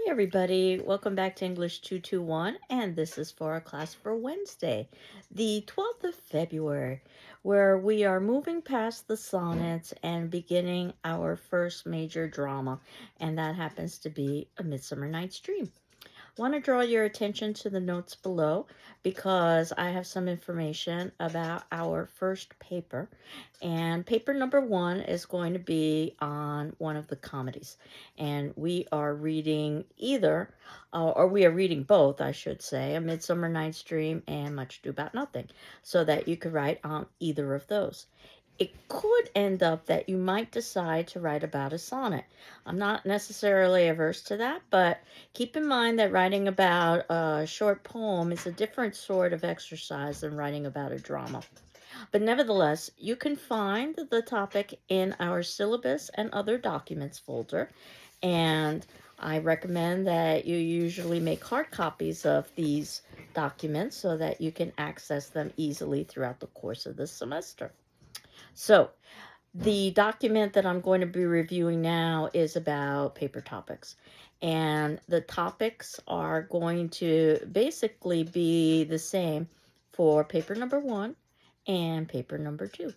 Hi, everybody. Welcome back to English 221, and this is for our class for Wednesday, the 12th of February, where we are moving past the sonnets and beginning our first major drama, and that happens to be A Midsummer Night's Dream. Want to draw your attention to the notes below because I have some information about our first paper. And paper number one is going to be on one of the comedies. And we are reading or we are reading both, I should say, A Midsummer Night's Dream and Much Ado About Nothing, so that you could write on either of those. It could end up that you might decide to write about a sonnet. I'm not necessarily averse to that, but keep in mind that writing about a short poem is a different sort of exercise than writing about a drama. But nevertheless, you can find the topic in our syllabus and other documents folder, and I recommend that you usually make hard copies of these documents so that you can access them easily throughout the course of the semester. So, the document that I'm going to be reviewing now is about paper topics. And the topics are going to basically be the same for paper number one and paper number two.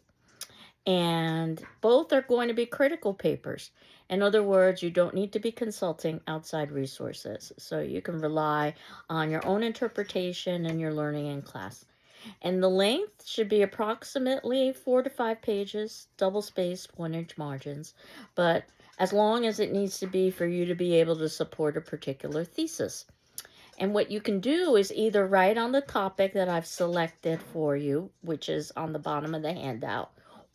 And both are going to be critical papers. In other words, you don't need to be consulting outside resources. So you can rely on your own interpretation and your learning in class. And the length should be approximately 4 to 5 pages, double spaced 1 inch margins, but as long as it needs to be for you to be able to support a particular thesis. And what you can do is either write on the topic that I've selected for you, which is on the bottom of the handout,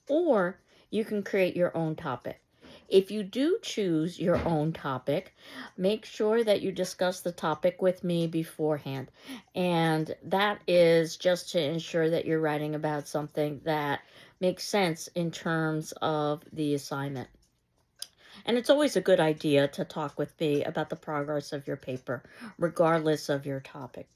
or you can create your own topic. If you do choose your own topic, make sure that you discuss the topic with me beforehand. And that is just to ensure that you're writing about something that makes sense in terms of the assignment. And it's always a good idea to talk with me about the progress of your paper, regardless of your topic.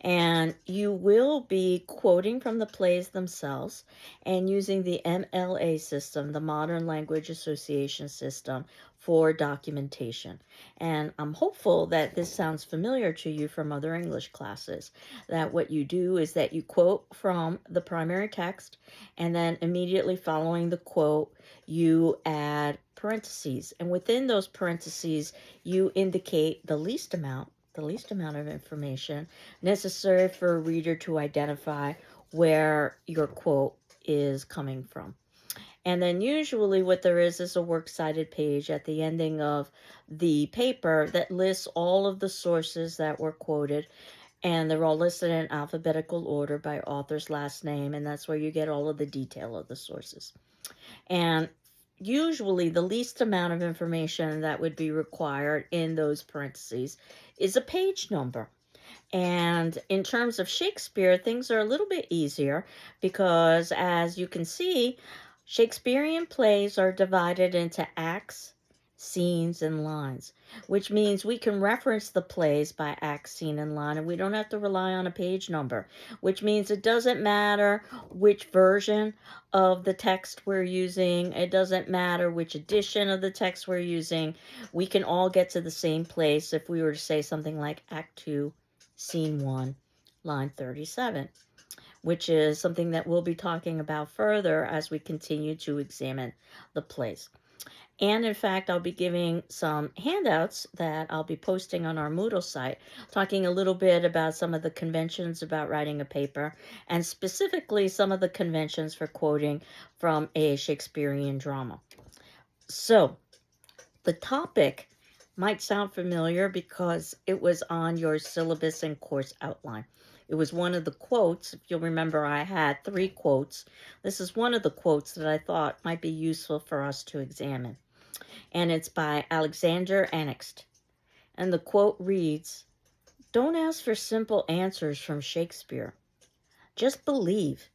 And you will be quoting from the plays themselves and using the MLA system, the Modern Language Association system, for documentation. And I'm hopeful that this sounds familiar to you from other English classes. That what you do is that you quote from the primary text, and then immediately following the quote, you add parentheses. And within those parentheses, you indicate the least amount of information necessary for a reader to identify where your quote is coming from. And then usually what there is a works cited page at the ending of the paper that lists all of the sources that were quoted, and they're all listed in alphabetical order by author's last name, and that's where you get all of the detail of the sources. And usually the least amount of information that would be required in those parentheses is a page number. And in terms of Shakespeare, things are a little bit easier because, as you can see, Shakespearean plays are divided into acts, scenes, and lines, which means we can reference the plays by act, scene, and line, and we don't have to rely on a page number, which means it doesn't matter which version of the text we're using, it doesn't matter which edition of the text we're using. We can all get to the same place if we were to say something like Act 2, Scene 1, line 37, which is something that we'll be talking about further as we continue to examine the plays. And in fact, I'll be giving some handouts that I'll be posting on our Moodle site, talking a little bit about some of the conventions about writing a paper, and specifically some of the conventions for quoting from a Shakespearean drama. So, the topic might sound familiar because it was on your syllabus and course outline. It was one of the quotes. If you'll remember, I had 3 quotes. This is one of the quotes that I thought might be useful for us to examine. And it's by Alexander Anixt. And the quote reads, "Don't ask for simple answers from Shakespeare. Just believe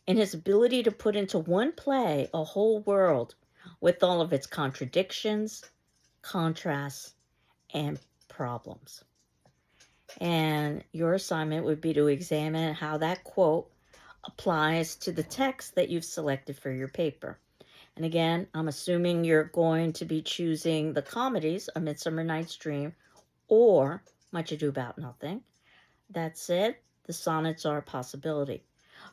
in his ability to put into one play a whole world with all of its contradictions, contrasts, and problems." And your assignment would be to examine how that quote applies to the text that you've selected for your paper. And again, I'm assuming you're going to be choosing the comedies, A Midsummer Night's Dream or Much Ado About Nothing. That said, the sonnets are a possibility.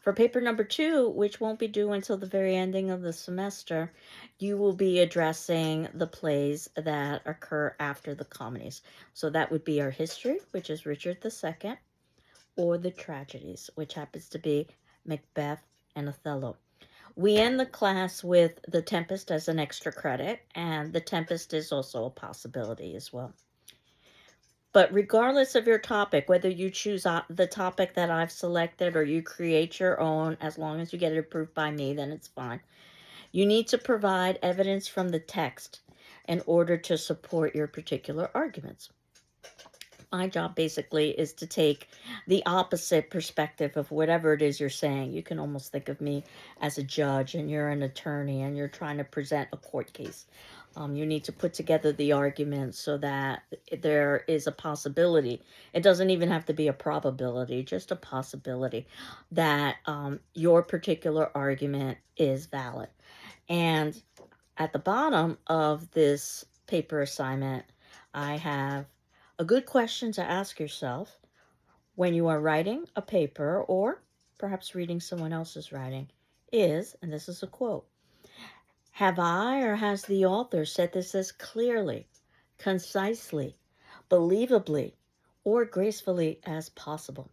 For paper number 2, which won't be due until the very ending of the semester, you will be addressing the plays that occur after the comedies. So that would be our history, which is Richard II, or the tragedies, which happens to be Macbeth and Othello. We end the class with The Tempest as an extra credit, and The Tempest is also a possibility as well. But regardless of your topic, whether you choose the topic that I've selected or you create your own, as long as you get it approved by me, then it's fine. You need to provide evidence from the text in order to support your particular arguments. My job basically is to take the opposite perspective of whatever it is you're saying. You can almost think of me as a judge, and you're an attorney, and you're trying to present a court case. You need to put together the arguments so that there is a possibility. It doesn't even have to be a probability, just a possibility that your particular argument is valid. And at the bottom of this paper assignment, I have a good question to ask yourself when you are writing a paper or perhaps reading someone else's writing is, and this is a quote, have I or has the author said this as clearly, concisely, believably, or gracefully as possible?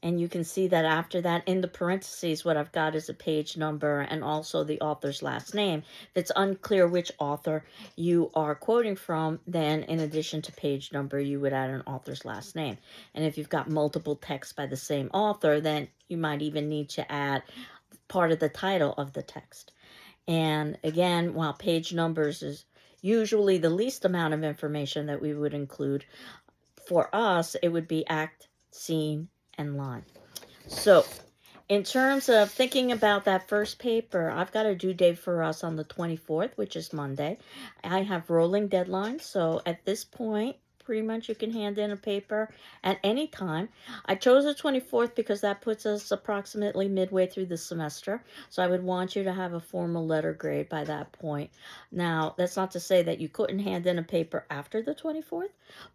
And you can see that after that, in the parentheses, what I've got is a page number and also the author's last name. If it's unclear which author you are quoting from, then in addition to page number, you would add an author's last name. And if you've got multiple texts by the same author, then you might even need to add part of the title of the text. And again, while page numbers is usually the least amount of information that we would include, for us, it would be act, scene, and line. So, in terms of thinking about that first paper, I've got a due date for us on the 24th, which is Monday. I have rolling deadlines, so at this point, pretty much you can hand in a paper at any time. I chose the 24th because that puts us approximately midway through the semester, so I would want you to have a formal letter grade by that point. Now, that's not to say that you couldn't hand in a paper after the 24th,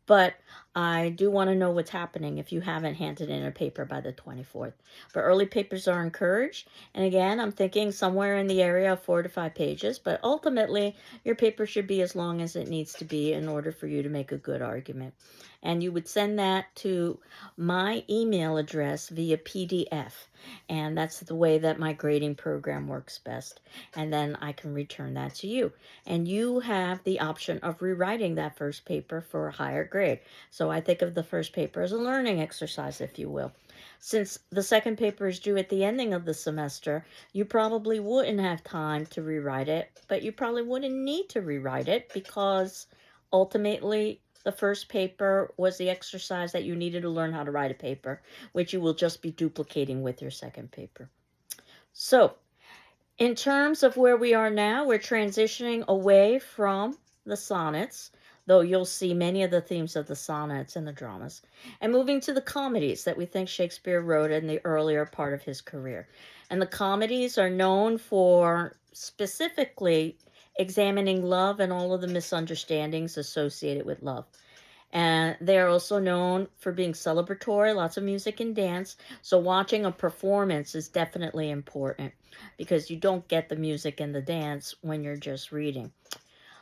but I do want to know what's happening if you haven't handed in a paper by the 24th. But early papers are encouraged, and again, I'm thinking somewhere in the area of 4 to 5 pages, but ultimately, your paper should be as long as it needs to be in order for you to make a good argument. And you would send that to my email address via PDF. And that's the way that my grading program works best. And then I can return that to you. And you have the option of rewriting that first paper for a higher grade. So I think of the first paper as a learning exercise, if you will. Since the second paper is due at the ending of the semester, you probably wouldn't have time to rewrite it, but you probably wouldn't need to rewrite it because ultimately the first paper was the exercise that you needed to learn how to write a paper, which you will just be duplicating with your second paper. So, in terms of where we are now, we're transitioning away from the sonnets, though you'll see many of the themes of the sonnets and the dramas, and moving to the comedies that we think Shakespeare wrote in the earlier part of his career. And the comedies are known for specifically examining love and all of the misunderstandings associated with love. And they're also known for being celebratory, lots of music and dance. So watching a performance is definitely important because you don't get the music and the dance when you're just reading.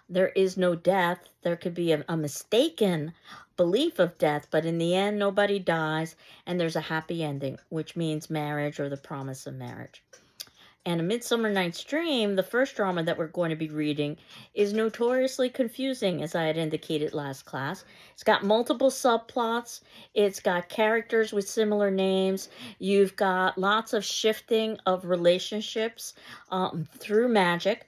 There is no death. There could be a mistaken belief of death, but in the end, nobody dies, and there's a happy ending, which means marriage or the promise of marriage. And A Midsummer Night's Dream, the first drama that we're going to be reading, is notoriously confusing, as I had indicated last class. It's got multiple subplots. It's got characters with similar names. You've got lots of shifting of relationships through magic.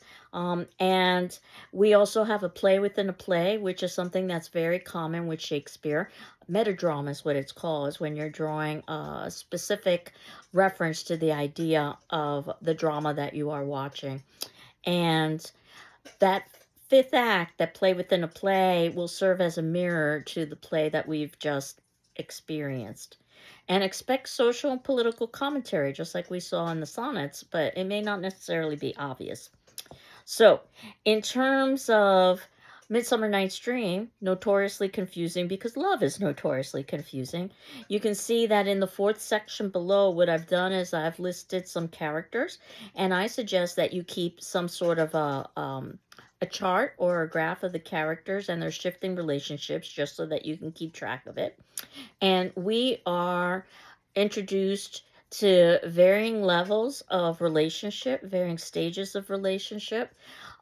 And we also have a play within a play, which is something that's very common with Shakespeare. Metadrama is what it's called, is when you're drawing a specific reference to the idea of the drama that you are watching. And that fifth act, that play within a play, will serve as a mirror to the play that we've just experienced. And expect social and political commentary, just like we saw in the sonnets, but it may not necessarily be obvious. So, in terms of Midsummer Night's Dream, notoriously confusing because love is notoriously confusing. You can see that in the fourth section below, what I've done is I've listed some characters, and I suggest that you keep some sort of a chart or a graph of the characters and their shifting relationships just so that you can keep track of it. And we are introduced to varying levels of relationship, varying stages of relationship,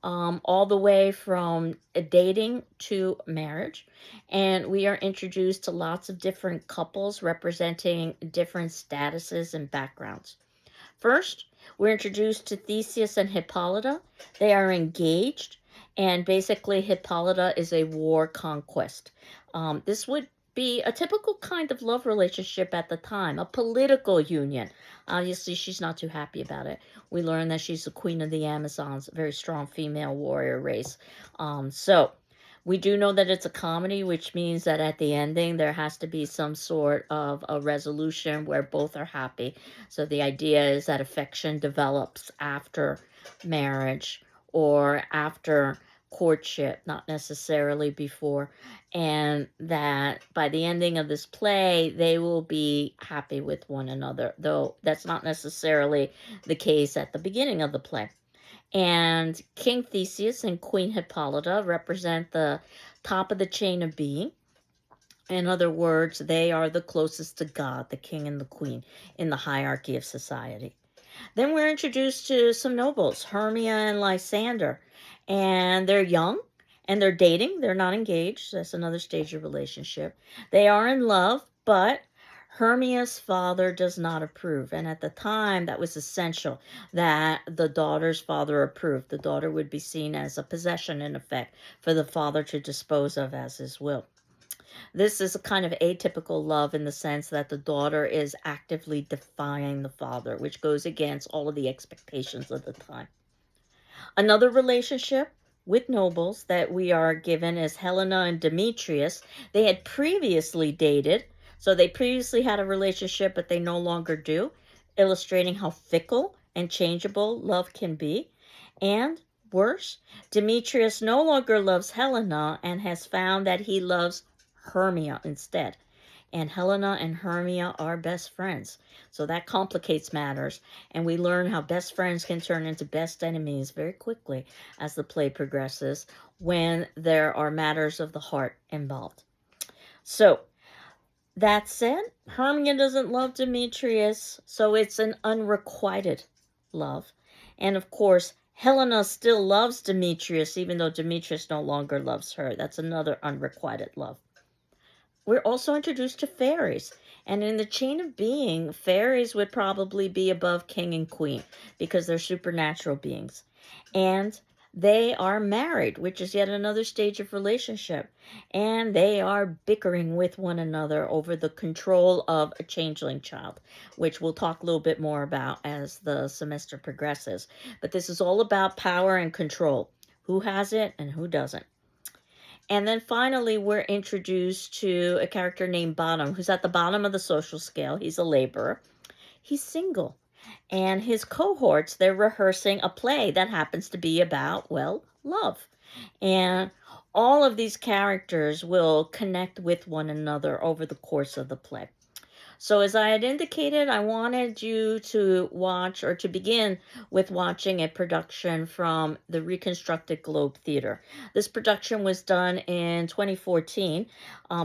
all the way from dating to marriage. And we are introduced to lots of different couples representing different statuses and backgrounds. First, we're introduced to Theseus and Hippolyta. They are engaged, and basically, Hippolyta is a war conquest. This would be a typical kind of love relationship at the time, a political union. Obviously, she's not too happy about it. We learn that she's the queen of the Amazons, a very strong female warrior race. So, we do know that it's a comedy, which means that at the ending, there has to be some sort of a resolution where both are happy. So the idea is that affection develops after marriage or after courtship, not necessarily before, and that by the ending of this play, they will be happy with one another, though that's not necessarily the case at the beginning of the play. And King Theseus and Queen Hippolyta represent the top of the chain of being. In other words, they are the closest to God, the king and the queen, in the hierarchy of society. Then we're introduced to some nobles, Hermia and Lysander, and they're young and they're dating. They're not engaged. That's another stage of relationship. They are in love, but Hermia's father does not approve. And at the time, that was essential that the daughter's father approved. The daughter would be seen as a possession, in effect, for the father to dispose of as his will. This is a kind of atypical love in the sense that the daughter is actively defying the father, which goes against all of the expectations of the time. Another relationship with nobles that we are given is Helena and Demetrius. They had previously dated, so they previously had a relationship, but they no longer do, illustrating how fickle and changeable love can be. And worse, Demetrius no longer loves Helena and has found that he loves Hermia instead. And Helena and Hermia are best friends. So that complicates matters, and we learn how best friends can turn into best enemies very quickly as the play progresses when there are matters of the heart involved. So, that said, Hermia doesn't love Demetrius, so it's an unrequited love. And of course, Helena still loves Demetrius, even though Demetrius no longer loves her. That's another unrequited love. We're also introduced to fairies. And in the chain of being, fairies would probably be above king and queen because they're supernatural beings. And they are married, which is yet another stage of relationship. And they are bickering with one another over the control of a changeling child, which we'll talk a little bit more about as the semester progresses. But this is all about power and control. Who has it and who doesn't? And then finally, we're introduced to a character named Bottom, who's at the bottom of the social scale. He's a laborer. He's single. And his cohorts, they're rehearsing a play that happens to be about, well, love. And all of these characters will connect with one another over the course of the play. So, as I had indicated, I wanted you to watch or to begin with watching a production from the Reconstructed Globe Theater. This production was done in 2014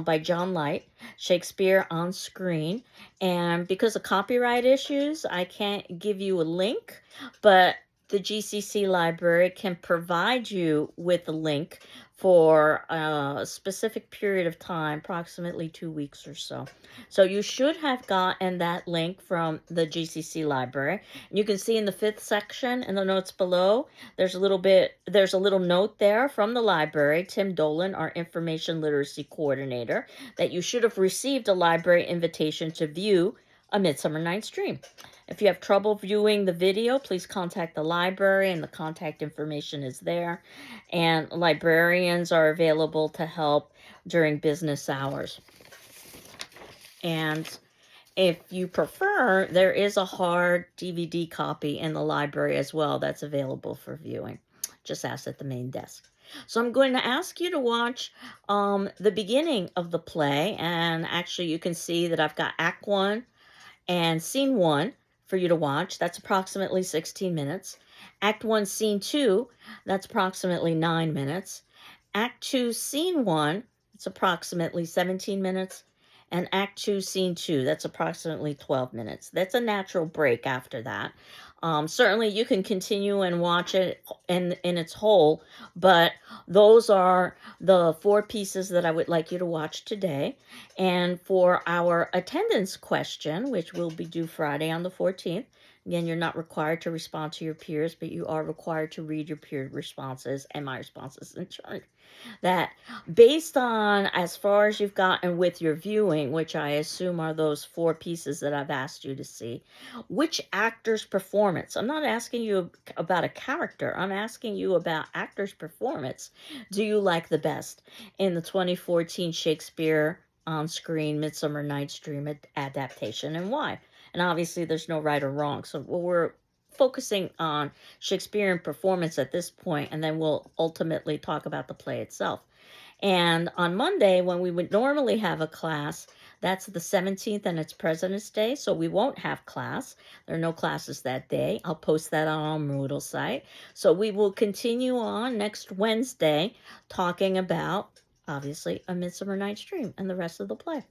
by John Light, Shakespeare on Screen. And because of copyright issues, I can't give you a link, but the GCC library can provide you with a link for a specific period of time, approximately 2 weeks or so. So you should have gotten that link from the GCC library. You can see in the fifth section in the notes below, there's a little note there from the library, Tim Dolan, our information literacy coordinator, that you should have received a library invitation to view A Midsummer Night's Dream. If you have trouble viewing the video, please contact the library, and the contact information is there. And librarians are available to help during business hours. And if you prefer, there is a hard DVD copy in the library as well that's available for viewing. Just ask at the main desk. So I'm going to ask you to watch the beginning of the play, and actually you can see that I've got Act 1 and Scene 1 for you to watch. That's approximately 16 minutes. Act 1, Scene 2, that's approximately 9 minutes. Act 2, Scene 1, it's approximately 17 minutes. And Act 2, Scene 2, that's approximately 12 minutes. That's a natural break after that. Certainly, you can continue and watch it in its whole, but those are the 4 pieces that I would like you to watch today. And for our attendance question, which will be due Friday on the 14th, again, you're not required to respond to your peers, but you are required to read your peer responses and my responses in turn. That based on as far as you've gotten with your viewing, which I assume are those 4 pieces that I've asked you to see, which actor's performance, I'm not asking you about a character, I'm asking you about actor's performance, do you like the best in the 2014 Shakespeare on-screen Midsummer Night's Dream adaptation, and why? And obviously there's no right or wrong, so we're focusing on Shakespearean performance at this point, and then we'll ultimately talk about the play itself. And on Monday, when we would normally have a class, that's the 17th and it's President's Day, so we won't have class. There are no classes that day. I'll post that on our Moodle site. So we will continue on next Wednesday talking about, obviously, A Midsummer Night's Dream and the rest of the play.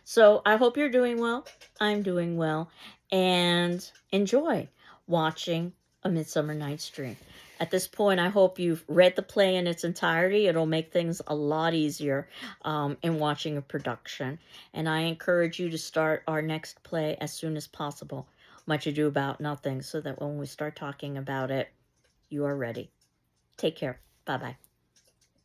So I hope you're doing well. I'm doing well. And enjoy watching A Midsummer Night's Dream. At this point, I hope you've read the play in its entirety. It'll make things a lot easier in watching a production. And I encourage you to start our next play as soon as possible. Much Ado About Nothing, so that when we start talking about it, you are ready. Take care. Bye-bye.